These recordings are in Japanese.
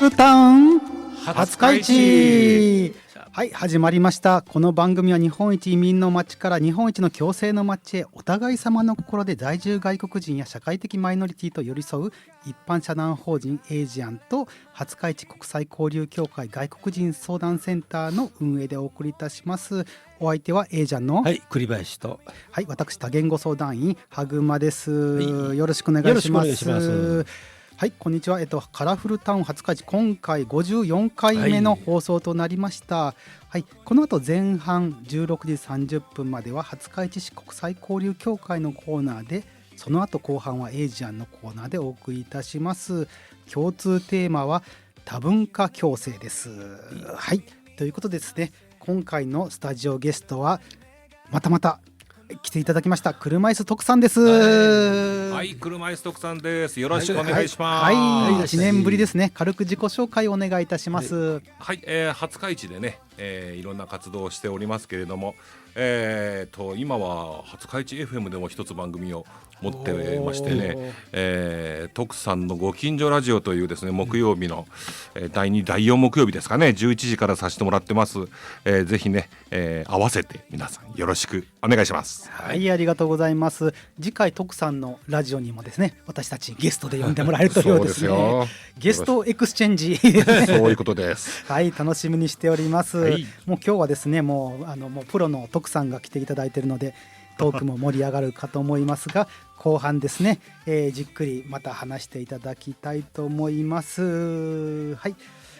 ルタウン廿日市。はい、始まりました。この番組は日本一移民の街から日本一の共生の街へ、お互い様の心で在住外国人や社会的マイノリティと寄り添う一般社団法人エイジアンと廿日市国際交流協会外国人相談センターの運営でお送りいたします。お相手はエイジアンの栗林と、私多言語相談員はぐまです、よろしくお願いします。よろしくお願いします。はい、こんにちは。カラフルタウン廿日市、今回54回目の放送となりました。この後前半16時30分までは廿日市市国際交流協会のコーナーで、その後後半はエイジアンのコーナーでお送りいたします。共通テーマは多文化共生です。ということでですね、今回のスタジオゲストはまた来ていただきました車椅子徳さんです。車椅子徳さんです。よろしくお願いします。1年ぶりですね。軽く自己紹介をお願いいたします。廿日市でね、いろんな活動をしておりますけれども、今は廿日市 FM でも一つ番組を持ってましてね、徳さんのご近所ラジオというですね、木曜日の、第2第4木曜日ですかね、11時からさせてもらってます。ぜひね、合わせて皆さんよろしくお願いします。ありがとうございます。次回徳さんのラジオにもですね、私たちゲストで呼んでもらえるというですねゲストエクスチェンジそういうことです楽しみにしております。もう今日はですね、もうプロの徳さんが来ていただいているのでトークも盛り上がるかと思いますが後半ですね、じっくりまた話していただきたいと思います。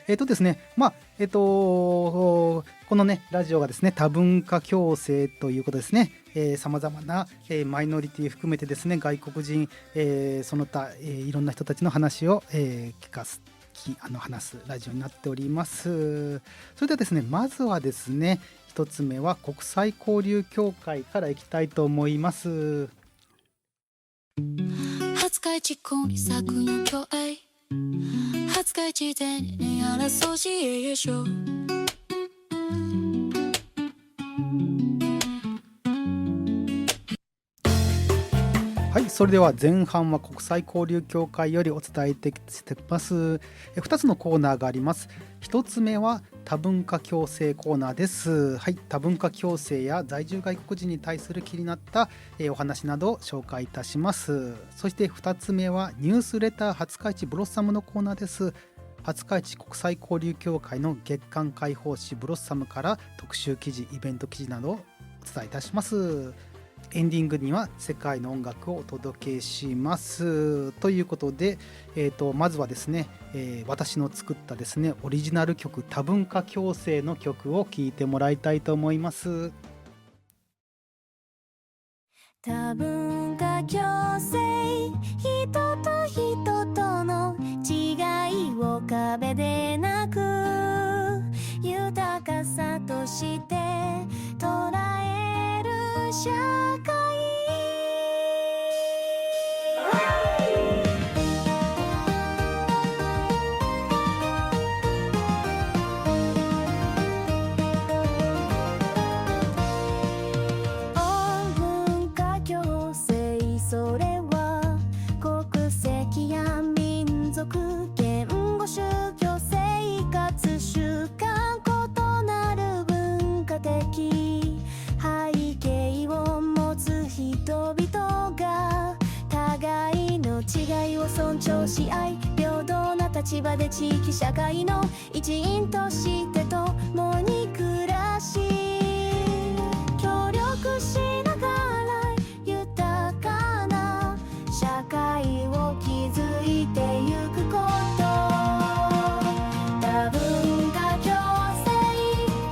ですね、このねラジオがですね、多文化共生ということですね。さまざまな、マイノリティ含めてですね、外国人、その他、いろんな人たちの話を、話すラジオになっております。それではですね、まずはですね、一つ目は国際交流協会からいきたいと思います。廿日市国際交流協会、廿日市でねアラソシエーション。それでは前半は国際交流協会よりお伝えしてます。2つのコーナーがあります。1つ目は多文化共生コーナーです。多文化共生や在住外国人に対する気になった、お話などを紹介いたします。そして2つ目はニュースレター廿日市ブロッサムのコーナーです。廿日市国際交流協会の月刊広報誌ブロッサムから特集記事、イベント記事などをお伝えいたします。エンディングには世界の音楽をお届けしますということで、まずはですね、私の作ったですねオリジナル曲多文化共生の曲を聴いてもらいたいと思います。多文化共生、人と人との違いを壁でなく豊かさとして捉える社会。文化共生、それは国籍や民族、言語、宗教、生活習慣、異なる文化的背景を持つ人々が互いの違いを尊重し合い、平等な立場で地域社会の一員として共に暮らし、協力しながら豊かな社会を築いてゆくこと。多文化共生、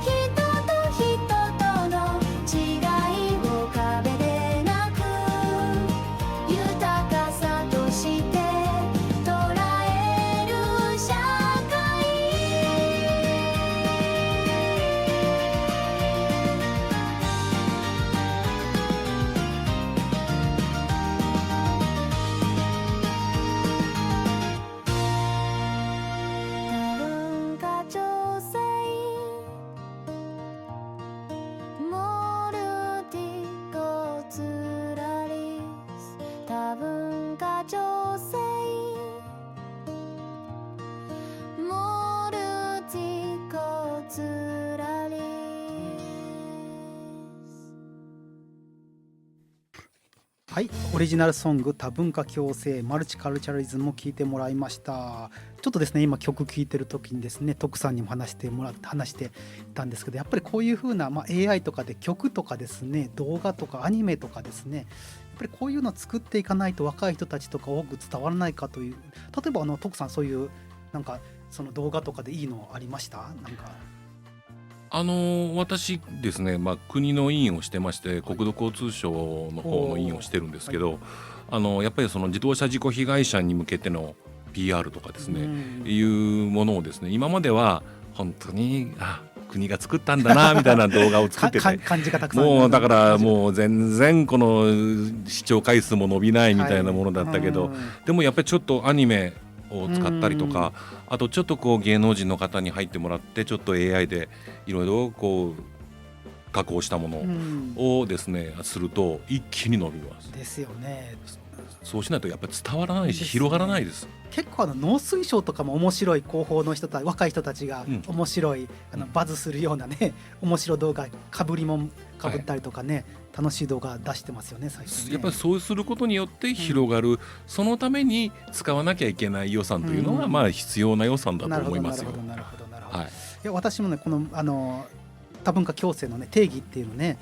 人と人との違いを壁でなく豊かさとして捉える社会。はい、オリジナルソング多文化共生マルチカルチャリズムを聴いてもらいました。ちょっとですね今曲聴いてる時にですね徳さんにも話してたんですけど、やっぱりこういう風な、AI とかで曲とかですね動画とかアニメとかですね、やっぱりこういうのを作っていかないと若い人たちとか多く伝わらないかという。例えば徳さんそういうなんかその動画とかでいいのありました？なんか私ですね、国の委員をしてまして国土交通省の方の委員をしてるんですけど、やっぱりその自動車事故被害者に向けての PR とかですね、いうものをですね今までは本当に国が作ったんだなみたいな動画を作ってて漢字がたくさんもうだからもう全然この視聴回数も伸びないみたいなものだったけど、でもやっぱりちょっとアニメを使ったりとか、あとちょっとこう芸能人の方に入ってもらってちょっと AI でいろいろこう加工したものをですねすると一気に伸びます。ですよね。そうしないとやっぱり伝わらないし広がらないです。結構農水省とかも面白い広報の人たち若い人たちが面白い、バズするようなね面白い動画かぶりもかぶったりとかね、楽しい動画出してますよね最近ね。やっぱりそうすることによって広がる、そのために使わなきゃいけない予算というのが必要な予算だと思いますよ。なるほど。いや私もねこの多文化共生のね定義っていうのね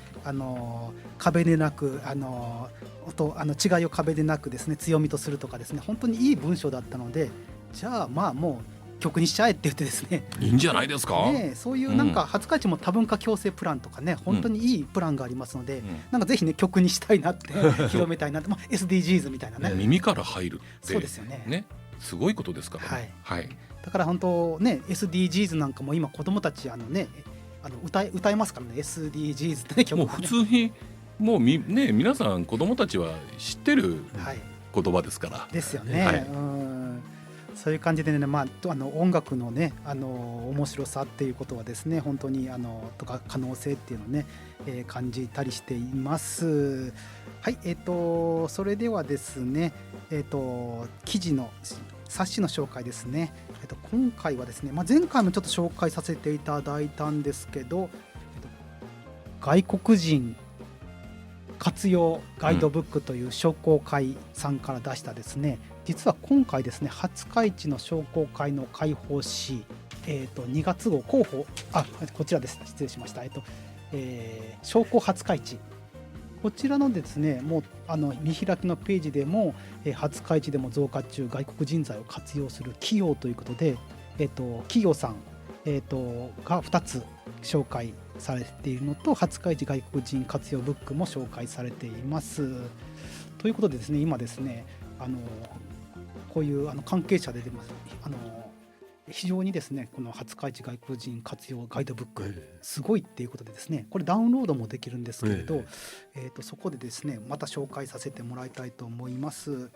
壁でなく違いを壁でなくですね強みとするとかですね本当にいい文章だったので、じゃあもう曲にしちゃえって言ってですねいいんじゃないですか、そういうなんか廿日市も多文化共生プランとかね本当にいいプランがありますので、なんかぜひね曲にしたいなって広めたいなって、SDGs みたいなね耳から入るってそうですよねすごいことですからね。だから本当ね SDGs なんかも今子どもたち歌えますからね SDGs ってね曲もう普通にもう皆さん子どもたちは知ってる言葉ですから、ですよね、そういう感じでね、音楽のね面白さっていうことはですね本当にとか可能性っていうのをね、感じたりしています。はい、それではですね記事の冊子の紹介ですね。今回はですね、前回もちょっと紹介させていただいたんですけど、外国人活用ガイドブックという商工会さんから出したですね、実は今回ですね廿日市の商工会の会報誌、2月号広報こちらです、失礼しました、商工廿日市こちらのですねもう見開きのページでも、廿日市でも増加中外国人材を活用する企業ということで、企業さん、が2つ紹介されているのと廿日市外国人活用ブックも紹介されています。ということでですね今ですねこういう関係者で出ます非常にですねこの廿日市外国人活用ガイドブックすごいっていうことでですねこれダウンロードもできるんですけれど、そこでですねまた紹介させてもらいたいと思います。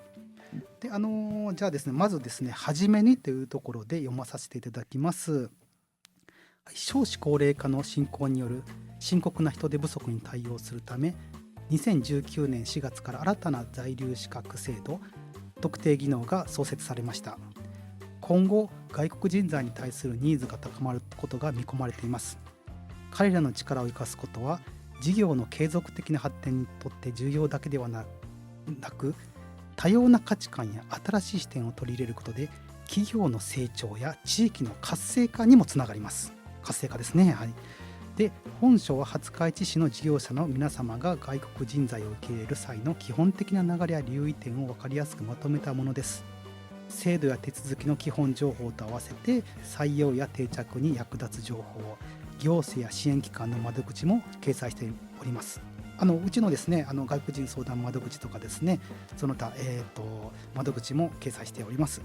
でじゃあですねまずですねはじめにというところで読まさせていただきます。少子高齢化の進行による深刻な人手不足に対応するため2019年4月から新たな在留資格制度特定技能が創設されました。今後外国人材に対するニーズが高まることが見込まれています。彼らの力を生かすことは事業の継続的な発展にとって重要だけではなく多様な価値観や新しい視点を取り入れることで企業の成長や地域の活性化にもつながります。活性化ですね。で本書は廿日市市の事業者の皆様が外国人材を受け入れる際の基本的な流れや留意点を分かりやすくまとめたものです。制度や手続きの基本情報と合わせて採用や定着に役立つ情報、行政や支援機関の窓口も掲載しております。うちのですね外国人相談窓口とかですねその他、窓口も掲載しております。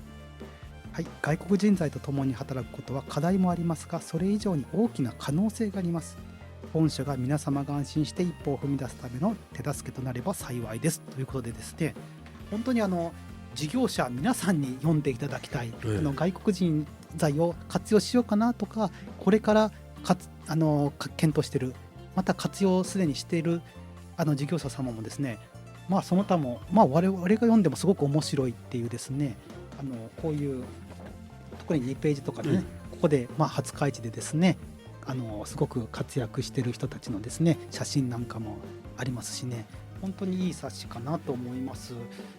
外国人材と共に働くことは課題もありますがそれ以上に大きな可能性があります。本書が皆様が安心して一歩を踏み出すための手助けとなれば幸いですということでですね本当に事業者皆さんに読んでいただきたい、外国人材を活用しようかなとかこれから検討しているまた活用すでにしている事業者様もですねその他も我々が読んでもすごく面白いっていうですねこういう特に2ページとかでね、ここで廿日市でですねすごく活躍している人たちのですね写真なんかもありますしね本当にいい冊子かなと思います。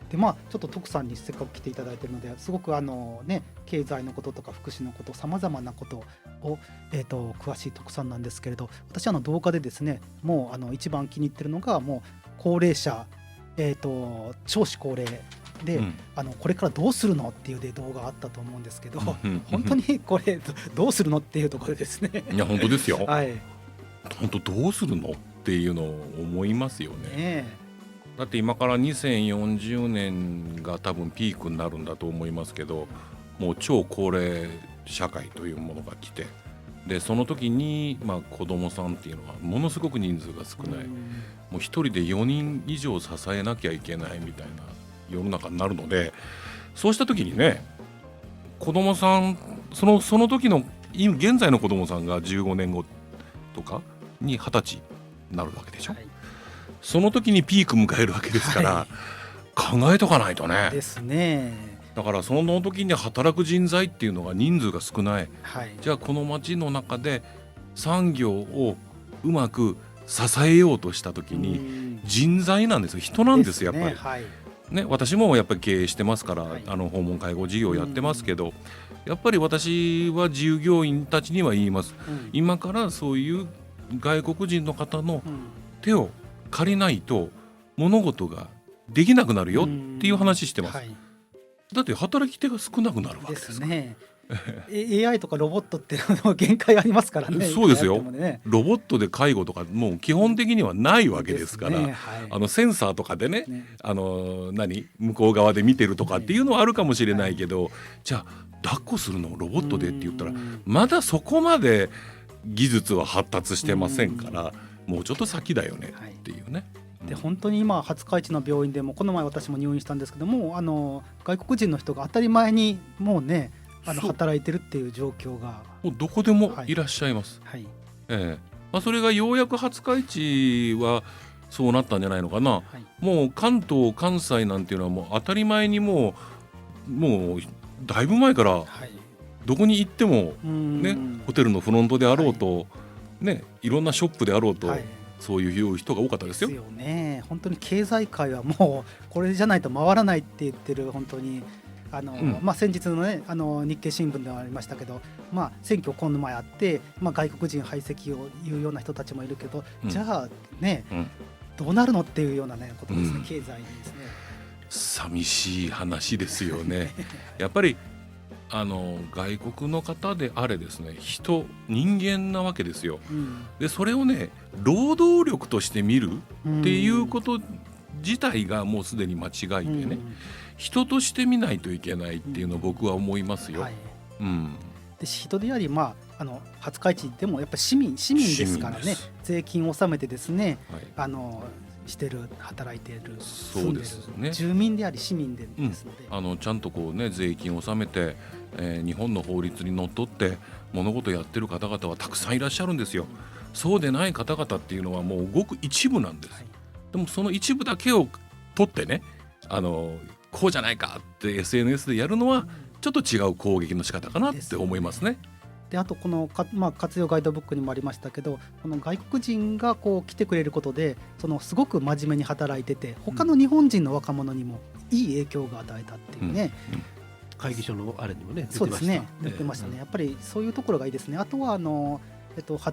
でちょっと徳さんにせっかく来ていただいているのですごく経済のこととか福祉のことさまざまなことを、詳しい徳さんなんですけれど、私動画でですねもう一番気に入ってるのがもう高齢者、少子高齢で、これからどうするのっていう動画あったと思うんですけど、本当にこれどうするのっていうところですね。いや本当ですよ、はい、本当どうするのっていうのを思いますよね。だって今から2040年が多分ピークになるんだと思いますけど、もう超高齢社会というものが来て、でその時に子どもさんっていうのはものすごく人数が少ない、もう一人で4人以上支えなきゃいけないみたいな世の中になるので、そうした時にね子どもさんその時の現在の子どもさんが15年後とかに20歳になるわけでしょ、その時にピーク迎えるわけですから、考えとかないとね。ですね。だからその時に働く人材っていうのが人数が少ない、じゃあこの町の中で産業をうまく支えようとした時に人材なんですよ、人なんですよやっぱり、ね、私もやっぱり経営してますから、訪問介護事業やってますけど、やっぱり私は従業員たちには言います、今からそういう外国人の方の手を借りないと物事ができなくなるよっていう話してます、だって働き手が少なくなるわけですからね。AI とかロボットって限界ありますからね。そうですよ、ロボットで介護とかもう基本的にはないわけですから、センサーとかでね、向こう側で見てるとかっていうのはあるかもしれないけど、じゃあ抱っこするのをロボットでって言ったらまだそこまで技術は発達してませんから、もうちょっと先だよねっていうね。で本当に今廿日市の病院でもこの前私も入院したんですけども、外国人の人が当たり前にもうね働いてるっていう状況がもうどこでもいらっしゃいます、それがようやく廿日市はそうなったんじゃないのかな、もう関東関西なんていうのはもう当たり前にもうだいぶ前からどこに行っても、ね、ホテルのフロントであろうと、いろんなショップであろうと、そういう人が多かったですよ。ですよね。本当に経済界はもうこれじゃないと回らないって言ってる本当に先日のね日経新聞ではありましたけど、選挙この前あって、外国人排斥を言うような人たちもいるけど、じゃあね、どうなるのっていうようなことですね、経済にですね。寂しい話ですよね。やっぱり外国の方であれですね、人間なわけですよ、でそれをね労働力として見るっていうこと自体がもうすでに間違いでね、人として見ないといけないっていうのを僕は思いますよ、で人であり廿日市でもやっぱり市民ですからね、税金を納めてですね、してる働いている住んでる住民であり市民ですので、ちゃんと税金を納めて、日本の法律にのっとって物事やってる方々はたくさんいらっしゃるんですよ。そうでない方々っていうのはもうごく一部なんです、でもその一部だけを取ってねこうじゃないかって SNS でやるのはちょっと違う攻撃の仕方かなって思いますね。であとこの活用ガイドブックにもありましたけど、この外国人が来てくれることですごく真面目に働いてて、他の日本人の若者にもいい影響が与えたっていうね、会議所のあれにもね出てました。そうですね、出てましたね。やっぱりそういうところがいいですね。あとは廿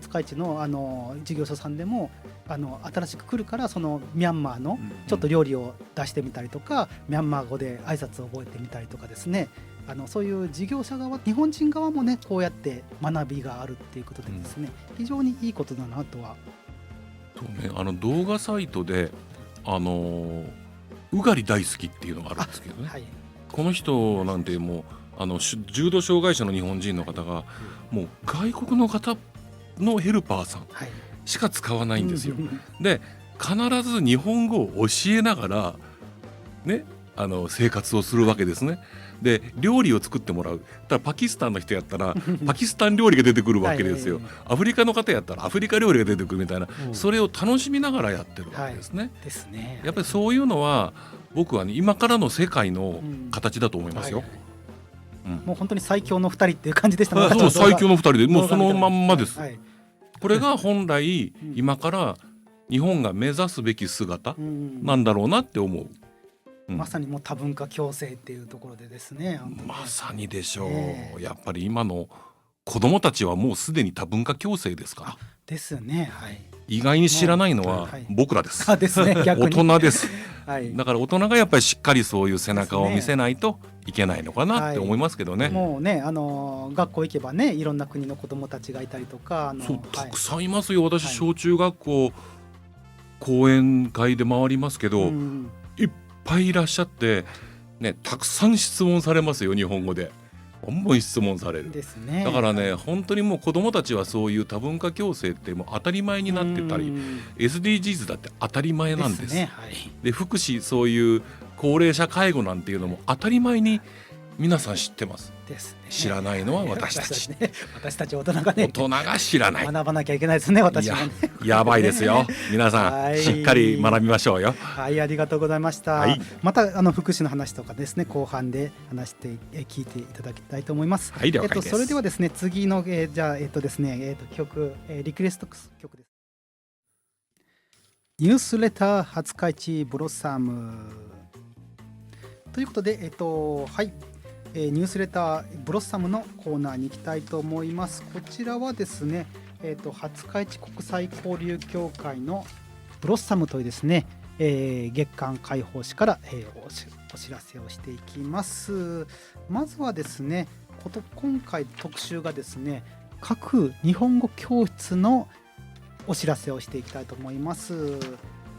日市の事業所さんでも新しく来るからそのミャンマーのちょっと料理を出してみたりとか、ミャンマー語で挨拶を覚えてみたりとかですね、そういう事業者側、日本人側もねこうやって学びがあるっていうことでですね、非常にいいことだなとは。そうね、動画サイトでうがり大好きっていうのがあるんですけどね、この人なんてもう重度障害者の日本人の方がもう外国の方のヘルパーさんしか使わないんですよ、で必ず日本語を教えながらね生活をするわけですね。で料理を作ってもらう。ただパキスタンの人やったらパキスタン料理が出てくるわけですよ。アフリカの方やったらアフリカ料理が出てくるみたいな、それを楽しみながらやってるわけですね。ですね。やっぱりそういうのは僕はね今からの世界の形だと思いますよ。もう本当に最強の2人っていう感じでしたね。そう最強の2人でもうそのまんまです。これが本来今から日本が目指すべき姿うんなんだろうなって思う、うんまさにもう多文化共生っていうところでですね。本当にねまさにでしょう、ええやっぱり今の子どもたちはもうすでに多文化共生ですから。ですね。はい。意外に知らないのははい僕らです、あですね。逆大に。人ですはい。だから大人がやっぱりしっかりそういう背中を見せないといけないのかなって思いますけどね、もうね、学校行けばね、いろんな国の子どもたちがいたりとか、そうはいたくさんいますよ。私、はい小中学校講演会で回りますけど、うんいっぱいいらっしゃって、ね、たくさん質問されますよ。日本語でボンボン質問される。ですね。だからね、本当にもう子どもたちはそういう多文化共生ってもう当たり前になってたり、うん SDGs だって当たり前なんです。ね。はい。で福祉、そういう高齢者介護なんていうのも当たり前に皆さん知ってます。ですね。知らないのは私たちね。私たち大人がね、大人が知らない。学ばなきゃいけないですね。私もね。やばいですよ。皆さんはいしっかり学びましょうよ。はい、ありがとうございました。はいまた福祉の話とかですね、後半で話して聞いていただきたいと思います。はい、了解です。それではですね、次の、じゃあですね、曲、リクエスト曲です。ニュースレター廿日市ブロッサムということで、はい、ニュースレターブロッサムのコーナーに行きたいと思います。こちらはですね、廿日市国際交流協会のブロッサムというですね、月間開放誌から、お知らせをしていきます。まずはですね、今回特集がですね、各日本語教室のお知らせをしていきたいと思います。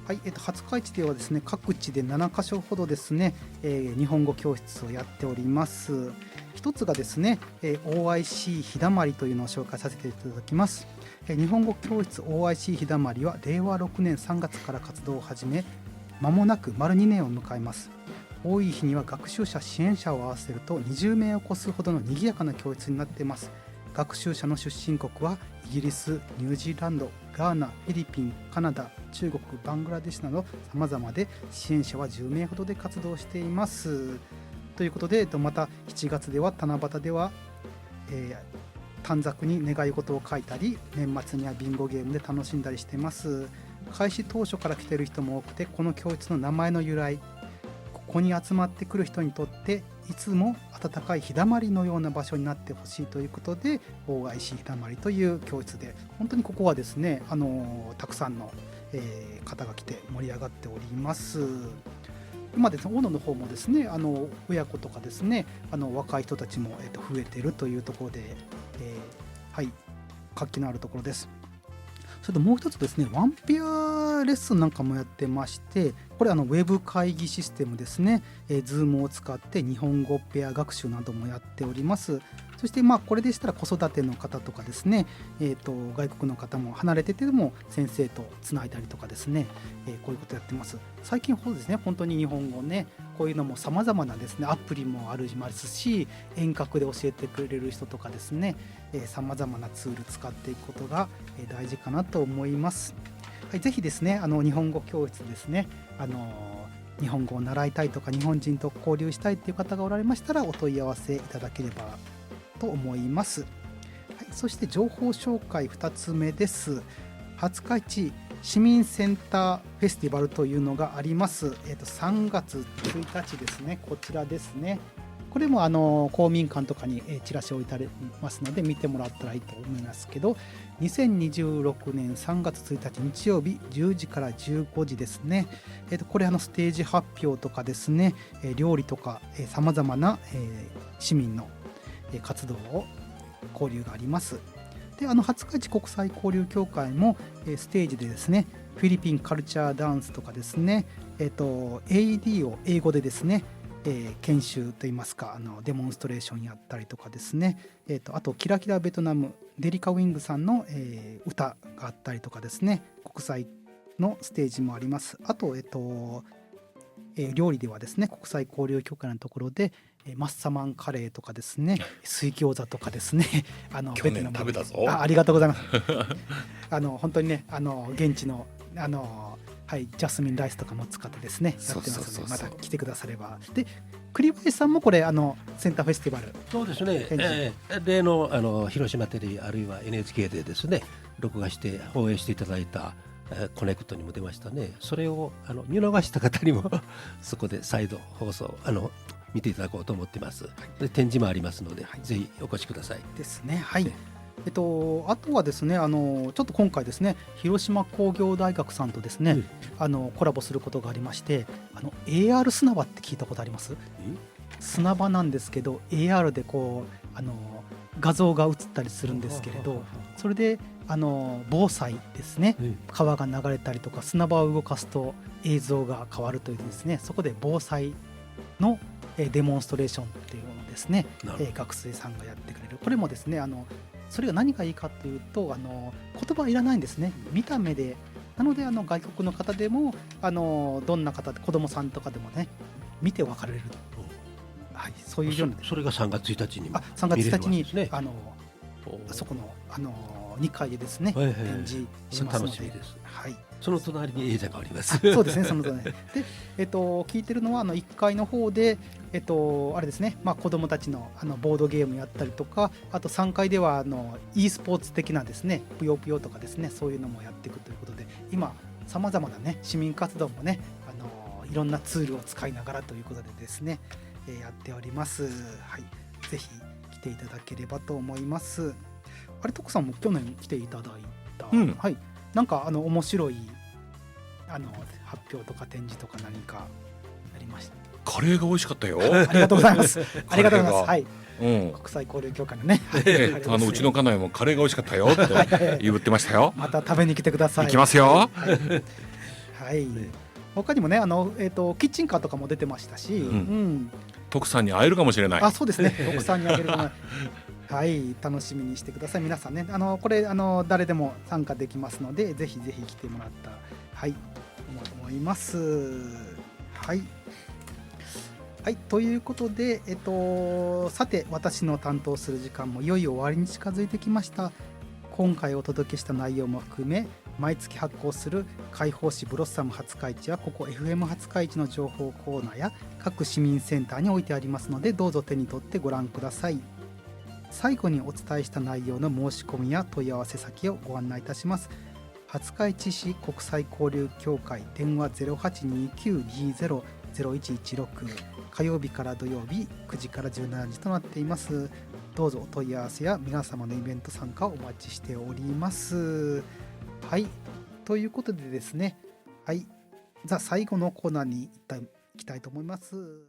はい、廿日市ではですね、各地で7カ所ほどですね、日本語教室をやっております。一つがですね、OIC ひだまりというのを紹介させていただきます。日本語教室 OIC ひだまりは令和6年3月から活動を始め、間もなく丸2年を迎えます。多い日には学習者支援者を合わせると20名を超すほどの賑やかな教室になっています。学習者の出身国はイギリス、ニュージーランド、ガーナ、フィリピン、カナダ、中国、バングラデシュなど様々で、支援者は10名ほどで活動しています。ということで、また7月では七夕では、短冊に願い事を書いたり、年末にはビンゴゲームで楽しんだりしています。開始当初から来ている人も多くて、この教室の名前の由来、ここに集まってくる人にとっていつも温かい日だまりのような場所になってほしいということで OIC 日だまりという教室で、本当にここはですね、たくさんの、方が来て盛り上がっております。今ですね、大野の方もですね、親子とかですね、若い人たちも、増えているというところで、はい、活気のあるところです。それともう一つですね、ワンペアレッスンなんかもやってまして、これウェブ会議システムですね、Zoom を使って日本語ペア学習などもやっております。そしてこれでしたら子育ての方とかですね、外国の方も離れてても先生とつないだりとかですね、こういうことやってます。最近ですね、本当に日本語ね、こういうのも様々なですね、アプリもありますし、遠隔で教えてくれる人とかですね、様々なツール使っていくことが大事かなと思います。はい、ぜひですね、日本語教室ですね、日本語を習いたいとか日本人と交流したいという方がおられましたらお問い合わせいただければと思います。はい、そして情報紹介2つ目です。廿日市市民センターフェスティバルというのがあります。3月1日ですね。こちらですね。これも公民館とかにチラシを置いてありますので見てもらったらいいと思いますけど、2026年3月1日日曜日10時から15時ですね。これステージ発表とかですね、料理とかさまざまな市民の活動を交流があります。で、廿日市国際交流協会もステージでですね、フィリピンカルチャーダンスとかですね、AED を英語でですね、研修といいますか、デモンストレーションやったりとかですね、あとキラキラベトナムデリカウィングさんの、歌があったりとかですね、国際のステージもあります。あと、料理ではですね、国際交流協会のところでマッサマンカレーとかですね、水餃子とかですね、去年食べたぞ。ありがとうございます。本当にね、現地のはい、ジャスミンライスとかも使ってですねやってますので、また来てくだされば。で、栗林さんもこれセンターフェスティバル、そうですね、例の広島テレビあるいは NHK でですね録画して放映していただいたコネクトにも出ましたね。それを見逃した方にもそこで再度放送見ていただこうと思っています。で展示もありますので、ぜひお越しください。ですね。はい。あとはですね、ちょっと今回ですね、広島工業大学さんとですね、コラボすることがありまして、AR 砂場って聞いたことあります？砂場なんですけど AR でこう画像が映ったりするんですけれど、それで防災ですね、川が流れたりとか砂場を動かすと映像が変わるというですね、そこで防災のデモンストレーションっていうのをですね、学生さんがやってくれる。これもですねそれが何がいいかというと言葉いらないんですね、見た目で。なので外国の方でもどんな方で子供さんとかでもね見て分かれる、はい、そういうような。それが3月1日にも3月1日に、ね、そこの2階でですね、展示しますので、楽しみです。はい、その隣に映写があります。そうですね、その隣で、聞いてるのは1階の方で、あれですね、子どもたちのボードゲームやったりとか、あと3階ではe スポーツ的なですね、ぷよぷよとかですね、そういうのもやっていくということで、今さまざまなね市民活動もねいろんなツールを使いながらということでですね、やっております。はい、ぜひ来ていただければと思います。あれ、徳さんも去年来ていただいた、はい、なんか面白い発表とか展示とか何かありました？カレーが美味しかったよ。ありがとうございます。ありがとうございます。はい。うん、国際交流協会のね、うちの家内もカレーが美味しかったよって言ってましたよ。また食べに来てください。行きますよ。はい。他にもねキッチンカーとかも出てましたし、徳さんに会えるかもしれない。あ、そうですね。徳さんに会えるかも。はい、楽しみにしてください。皆さんね、これ誰でも参加できますので、ぜひぜひ来てもらったはい思います。はい。はい、ということで、さて私の担当する時間もいよいよ終わりに近づいてきました。今回お届けした内容も含め毎月発行する開放市ブロッサム廿日市はここ FM 廿日市の情報コーナーや各市民センターに置いてありますので、どうぞ手に取ってご覧ください。最後にお伝えした内容の申し込みや問い合わせ先をご案内いたします。廿日市市国際交流協会電話 082920-0116 火曜日から土曜日9時から17時となっています。どうぞお問い合わせや皆様のイベント参加をお待ちしております。はい、ということでですね、はい、最後のコーナーに行きたいと思います。